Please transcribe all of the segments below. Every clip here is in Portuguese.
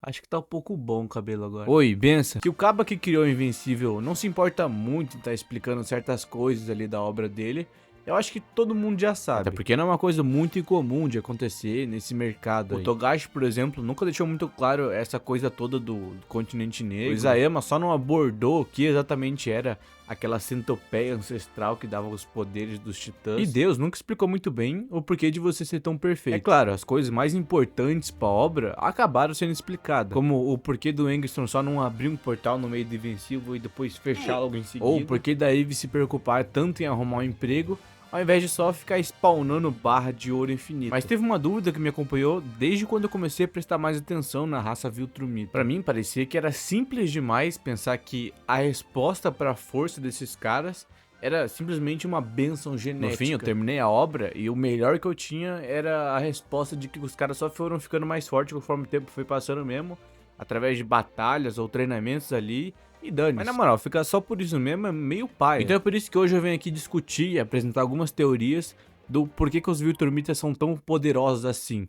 Acho que tá um pouco bom o cabelo agora. Oi, benção. Que o caba que criou o Invencível não se importa muito em tá explicando certas coisas ali da obra dele. Eu acho que todo mundo já sabe. Até porque não é uma coisa muito incomum de acontecer nesse mercado aí. O Togashi, por exemplo, nunca deixou muito claro essa coisa toda do continente negro. O Isayama só não abordou o que exatamente era aquela centopeia ancestral que dava os poderes dos titãs. E Deus nunca explicou muito bem o porquê de você ser tão perfeito. É claro, as coisas mais importantes pra obra acabaram sendo explicadas. Como o porquê do Engstrom só não abrir um portal no meio do Invencível e depois fechar logo em seguida. Ou o porquê da Eve se preocupar tanto em arrumar um emprego ao invés de só ficar spawnando barra de ouro infinito. Mas teve uma dúvida que me acompanhou desde quando eu comecei a prestar mais atenção na raça Viltrumita. Pra mim parecia que era simples demais pensar que a resposta para a força desses caras era simplesmente uma bênção genética. No fim, eu terminei a obra e o melhor que eu tinha era a resposta de que os caras só foram ficando mais fortes conforme o tempo foi passando mesmo, através de batalhas ou treinamentos ali. E dane-se. Mas na moral, ficar só por isso mesmo é meio paia. Então é por isso que hoje eu venho aqui discutir e apresentar algumas teorias do porquê que os Viltrumitas são tão poderosos assim.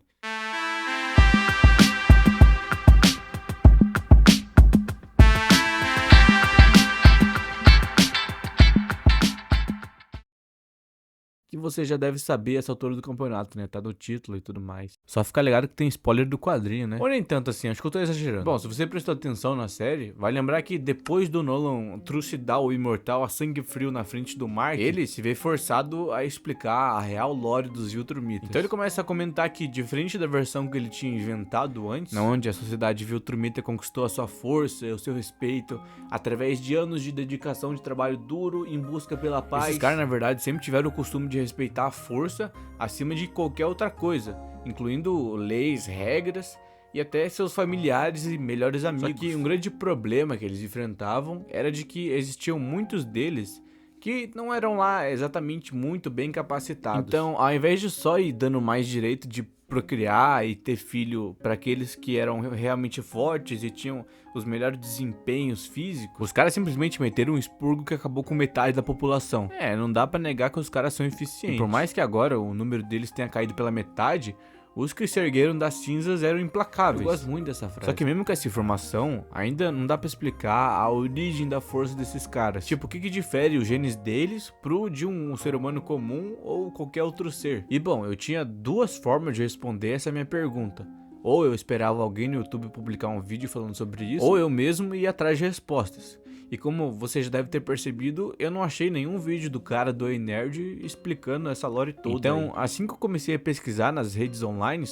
Que você já deve saber essa altura do campeonato, né? Tá no título e tudo mais. Só fica ligado que tem spoiler do quadrinho, né? Ou nem tanto assim, acho que eu tô exagerando. Bom, se você prestou atenção na série, vai lembrar que depois do Nolan trucidar o Imortal a sangue frio na frente do Mark, ele se vê forçado a explicar a real lore dos Viltrumitas. Então ele começa a comentar que, diferente da versão que ele tinha inventado antes, onde a sociedade Viltrumita conquistou a sua força e o seu respeito através de anos de dedicação de trabalho duro em busca pela paz, esses caras, na verdade, sempre tiveram o costume de respeitar a força acima de qualquer outra coisa, incluindo leis, regras e até seus familiares e melhores amigos. Só que um grande problema que eles enfrentavam era de que existiam muitos deles que não eram lá exatamente muito bem capacitados. Então, ao invés de só ir dando mais direito de procriar e ter filho para aqueles que eram realmente fortes e tinham os melhores desempenhos físicos, os caras simplesmente meteram um expurgo que acabou com metade da população. Não dá pra negar que os caras são eficientes. E por mais que agora o número deles tenha caído pela metade, os que se ergueram das cinzas eram implacáveis. Eu gosto muito dessa frase. Só que mesmo com essa informação, ainda não dá pra explicar a origem da força desses caras. Tipo, o que difere os genes deles pro de um ser humano comum ou qualquer outro ser? E bom, eu tinha duas formas de responder essa minha pergunta. Ou eu esperava alguém no YouTube publicar um vídeo falando sobre isso, ou eu mesmo ia atrás de respostas. E como você já deve ter percebido, eu não achei nenhum vídeo do cara do E-Nerd explicando essa lore toda. Então, assim que eu comecei a pesquisar nas redes online,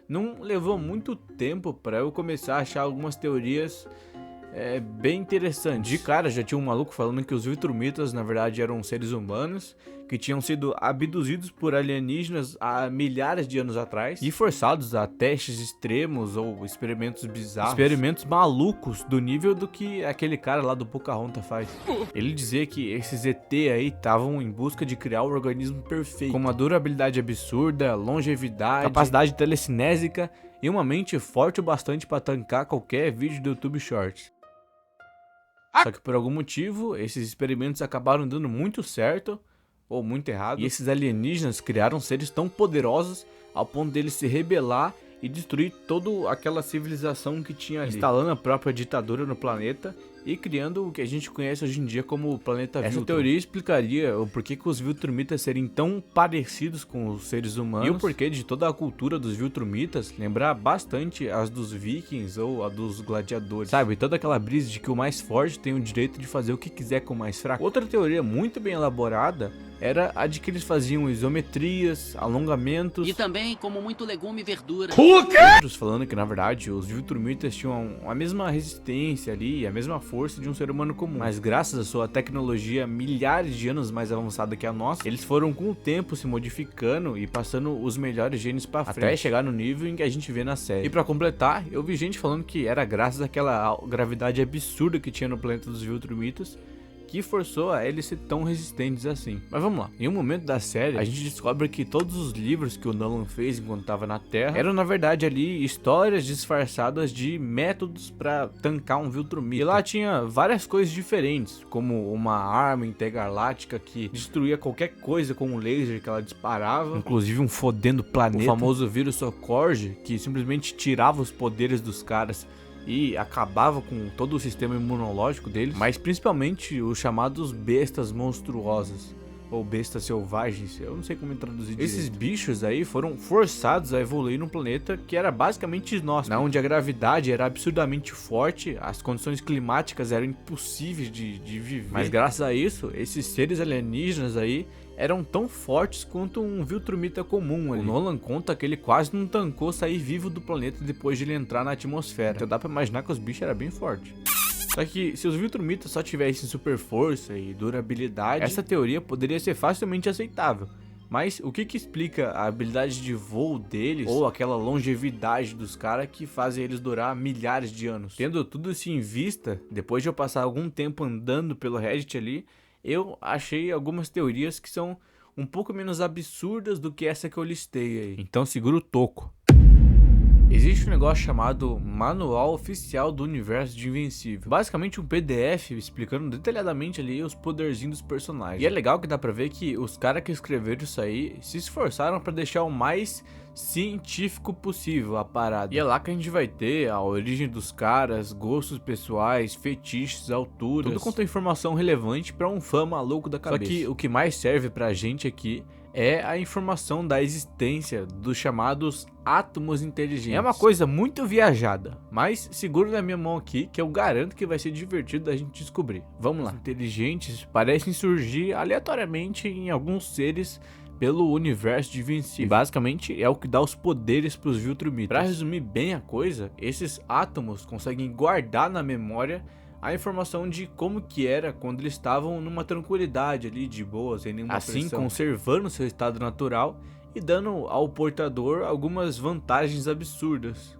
não levou muito tempo para eu começar a achar algumas teorias bem interessantes. De cara, já tinha um maluco falando que os Viltrumitas, na verdade, eram seres humanos que tinham sido abduzidos por alienígenas há milhares de anos atrás e forçados a testes extremos ou experimentos bizarros, experimentos malucos do nível do que aquele cara lá do Pocahontas faz. Ele dizia que esses ET aí estavam em busca de criar o organismo perfeito, com uma durabilidade absurda, longevidade, capacidade telecinésica e uma mente forte o bastante para tancar qualquer vídeo do YouTube Shorts. Só que por algum motivo, esses experimentos acabaram dando muito certo, ou muito errado, e esses alienígenas criaram seres tão poderosos ao ponto deles se rebelar e destruir toda aquela civilização que tinha ali, instalando a própria ditadura no planeta e criando o que a gente conhece hoje em dia como o planeta Viltrum. Essa teoria explicaria o porquê que os Viltrumitas serem tão parecidos com os seres humanos e o porquê de toda a cultura dos Viltrumitas lembrar bastante as dos Vikings ou a dos gladiadores. Sabe, toda aquela brisa de que o mais forte tem o direito de fazer o que quiser com o mais fraco. Outra teoria muito bem elaborada era a de que eles faziam isometrias, alongamentos. E também como muito legume e verdura. Outros falando que na verdade os Viltrumitas tinham a mesma resistência ali, a mesma força de um ser humano comum. Mas graças à sua tecnologia milhares de anos mais avançada que a nossa, eles foram com o tempo se modificando e passando os melhores genes pra frente, até chegar no nível em que a gente vê na série. E pra completar, eu vi gente falando que era graças àquela gravidade absurda que tinha no planeta dos Viltrumitas que forçou a eles ser tão resistentes assim. Mas vamos lá, em um momento da série, a gente descobre que todos os livros que o Nolan fez enquanto estava na Terra eram na verdade ali histórias disfarçadas de métodos para tancar um Viltrumita. E lá tinha várias coisas diferentes, como uma arma intergaláctica que destruía qualquer coisa com um laser que ela disparava, inclusive um fodendo planeta. O famoso vírus Socorge, que simplesmente tirava os poderes dos caras e acabava com todo o sistema imunológico deles, mas principalmente os chamados bestas monstruosas, ou bestas selvagens, eu não sei como traduzir direito. Esses bichos aí foram forçados a evoluir num planeta que era basicamente inóspito, onde a gravidade era absurdamente forte, as condições climáticas eram impossíveis de viver. Mas graças a isso, esses seres alienígenas aí eram tão fortes quanto um Viltrumita comum ali. O Nolan conta que ele quase não tancou sair vivo do planeta depois de ele entrar na atmosfera. Então dá pra imaginar que os bichos eram bem fortes. Só que se os Viltrumitas só tivessem super força e durabilidade, essa teoria poderia ser facilmente aceitável. Mas o que explica a habilidade de voo deles, ou aquela longevidade dos caras que fazem eles durar milhares de anos? Tendo tudo isso em vista, depois de eu passar algum tempo andando pelo Reddit ali, eu achei algumas teorias que são um pouco menos absurdas do que essa que eu listei aí. Então segura o toco. Existe um negócio chamado Manual Oficial do Universo de Invencível. Basicamente um PDF explicando detalhadamente ali os poderzinhos dos personagens. E é legal que dá pra ver que os caras que escreveram isso aí se esforçaram pra deixar o mais científico possível a parada. E é lá que a gente vai ter a origem dos caras, gostos pessoais, fetiches, alturas, tudo quanto é informação relevante pra um fã maluco da cabeça. Só que o que mais serve pra gente aqui é a informação da existência dos chamados átomos inteligentes. É uma coisa muito viajada, mas segura na minha mão aqui que eu garanto que vai ser divertido da gente descobrir. Vamos lá. Os inteligentes parecem surgir aleatoriamente em alguns seres pelo universo de Invencível. E basicamente é o que dá os poderes para os Viltrumitas. Para resumir bem a coisa, esses átomos conseguem guardar na memória a informação de como que era quando eles estavam numa tranquilidade ali, de boa, sem nenhuma pressão. Assim, conservando seu estado natural e dando ao portador algumas vantagens absurdas.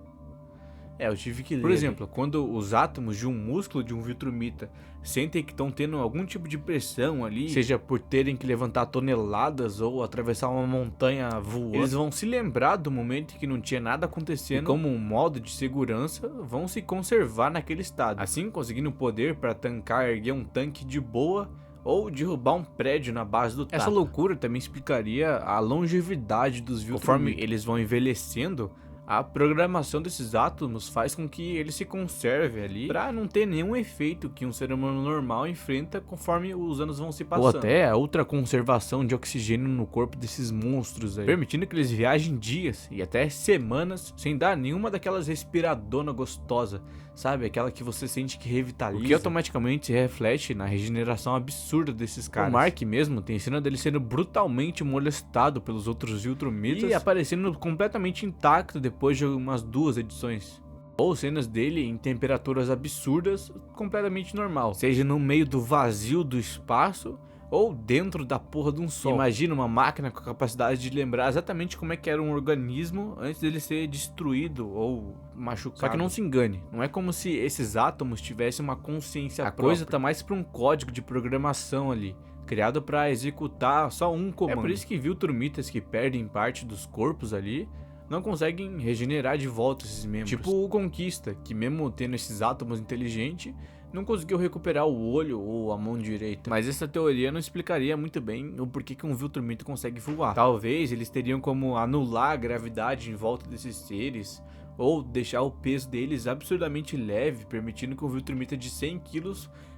Eu tive que ler. Por exemplo, quando os átomos de um músculo de um Viltrumita sentem que estão tendo algum tipo de pressão ali, seja por terem que levantar toneladas ou atravessar uma montanha voando, eles vão se lembrar do momento que não tinha nada acontecendo e, como um modo de segurança, vão se conservar naquele estado, assim conseguindo poder para tancar, erguer um tanque de boa ou derrubar um prédio na base do tapa. Essa loucura também explicaria a longevidade dos Viltrumitas. Conforme eles vão envelhecendo, a programação desses átomos faz com que ele se conserve ali para não ter nenhum efeito que um ser humano normal enfrenta conforme os anos vão se passando. Ou até a outra conservação de oxigênio no corpo desses monstros aí, permitindo que eles viajem dias e até semanas sem dar nenhuma daquelas respiradona gostosa, sabe? Aquela que você sente que revitaliza, o que automaticamente se reflete na regeneração absurda desses caras. O Mark mesmo tem cena dele sendo brutalmente molestado pelos outros Viltrumitas e aparecendo completamente intacto depois de umas 2 edições. Ou cenas dele em temperaturas absurdas, completamente normal, seja no meio do vazio do espaço ou dentro da porra de um sol. Imagina uma máquina com a capacidade de lembrar exatamente como é que era um organismo antes dele ser destruído ou machucado. Só que não se engane, não é como se esses átomos tivessem uma consciência própria. A coisa tá mais pra um código de programação ali, criado para executar só um comando. É por isso que Viltrumitas que perdem parte dos corpos ali não conseguem regenerar de volta esses membros. Tipo o Conquista, que mesmo tendo esses átomos inteligentes, não conseguiu recuperar o olho ou a mão direita. Mas essa teoria não explicaria muito bem o porquê que um Viltrumita consegue voar. Talvez eles teriam como anular a gravidade em volta desses seres, ou deixar o peso deles absurdamente leve, permitindo que um Viltrumita de 100 kg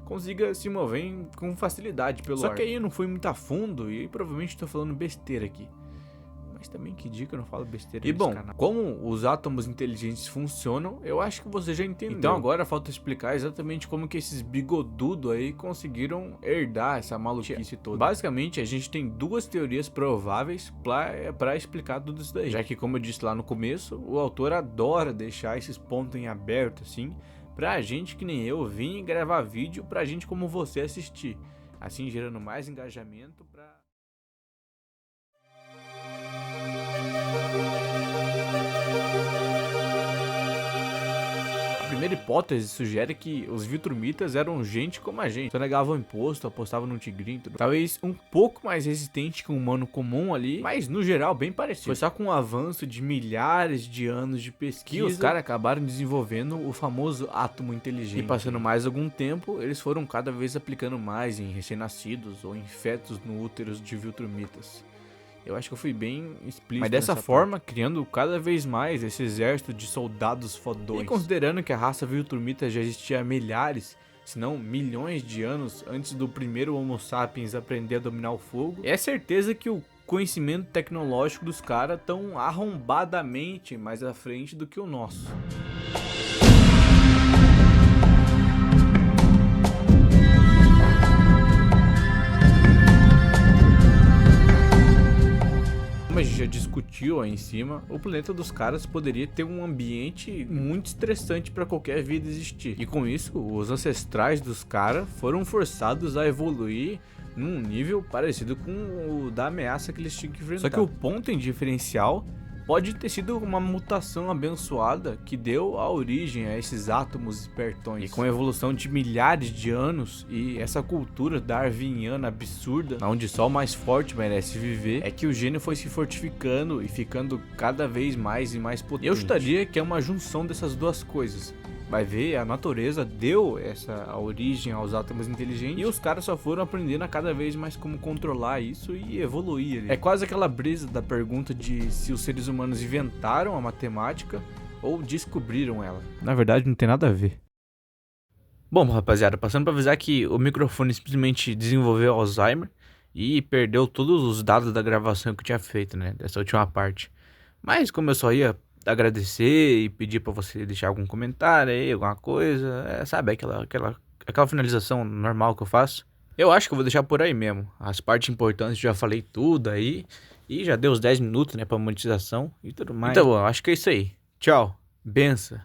consiga se mover com facilidade pelo ar. Só que aí eu não fui muito a fundo e provavelmente estou falando besteira aqui. Mas também que dica, eu não falo besteira. E bom, canal. Como os átomos inteligentes funcionam, eu acho que você já entendeu. Então agora falta explicar exatamente como que esses bigodudos aí conseguiram herdar essa maluquice toda. Basicamente, a gente tem 2 teorias prováveis pra explicar tudo isso daí. Já que, como eu disse lá no começo, o autor adora deixar esses pontos em aberto, assim, pra gente que nem eu vir gravar vídeo pra gente como você assistir. Assim, gerando mais engajamento pra... A primeira hipótese sugere que os Viltrumitas eram gente como a gente, sonegavam imposto, apostavam no tigrinho, tudo. Talvez um pouco mais resistente que um humano comum ali, mas no geral bem parecido. Foi só com o avanço de milhares de anos de pesquisa que os caras acabaram desenvolvendo o famoso átomo inteligente. E passando mais algum tempo, eles foram cada vez aplicando mais em recém-nascidos ou em fetos no útero de Viltrumitas. Eu acho que eu fui bem explícito. Mas dessa forma, criando cada vez mais esse exército de soldados fodões. E considerando que a raça Viltrumita já existia há milhares, se não milhões de anos antes do primeiro Homo sapiens aprender a dominar o fogo, é certeza que o conhecimento tecnológico dos caras tão arrombadamente mais à frente do que o nosso. Como a gente já discutiu aí em cima, o planeta dos caras poderia ter um ambiente muito estressante para qualquer vida existir. E com isso, os ancestrais dos caras foram forçados a evoluir num nível parecido com o da ameaça que eles tinham que enfrentar. Só que o ponto em diferencial pode ter sido uma mutação abençoada que deu a origem a esses átomos espertões. E com a evolução de milhares de anos e essa cultura darwiniana absurda, onde só o mais forte merece viver, é que o gênio foi se fortificando e ficando cada vez mais e mais potente. Eu chutaria que é uma junção dessas duas coisas. Vai ver, a natureza deu a origem aos átomos inteligentes e os caras só foram aprendendo a cada vez mais como controlar isso e evoluir. É quase aquela brisa da pergunta de se os seres humanos inventaram a matemática ou descobriram ela. Na verdade, não tem nada a ver. Bom, rapaziada, passando pra avisar que o microfone simplesmente desenvolveu Alzheimer e perdeu todos os dados da gravação que eu tinha feito, né, dessa última parte. Mas como eu só ia agradecer e pedir pra você deixar algum comentário aí, alguma coisa, sabe, aquela finalização normal que eu faço. Eu acho que eu vou deixar por aí mesmo. As partes importantes já falei tudo aí e já deu os 10 minutos, né, pra monetização e tudo mais. Então, eu acho que é isso aí. Tchau. Benção.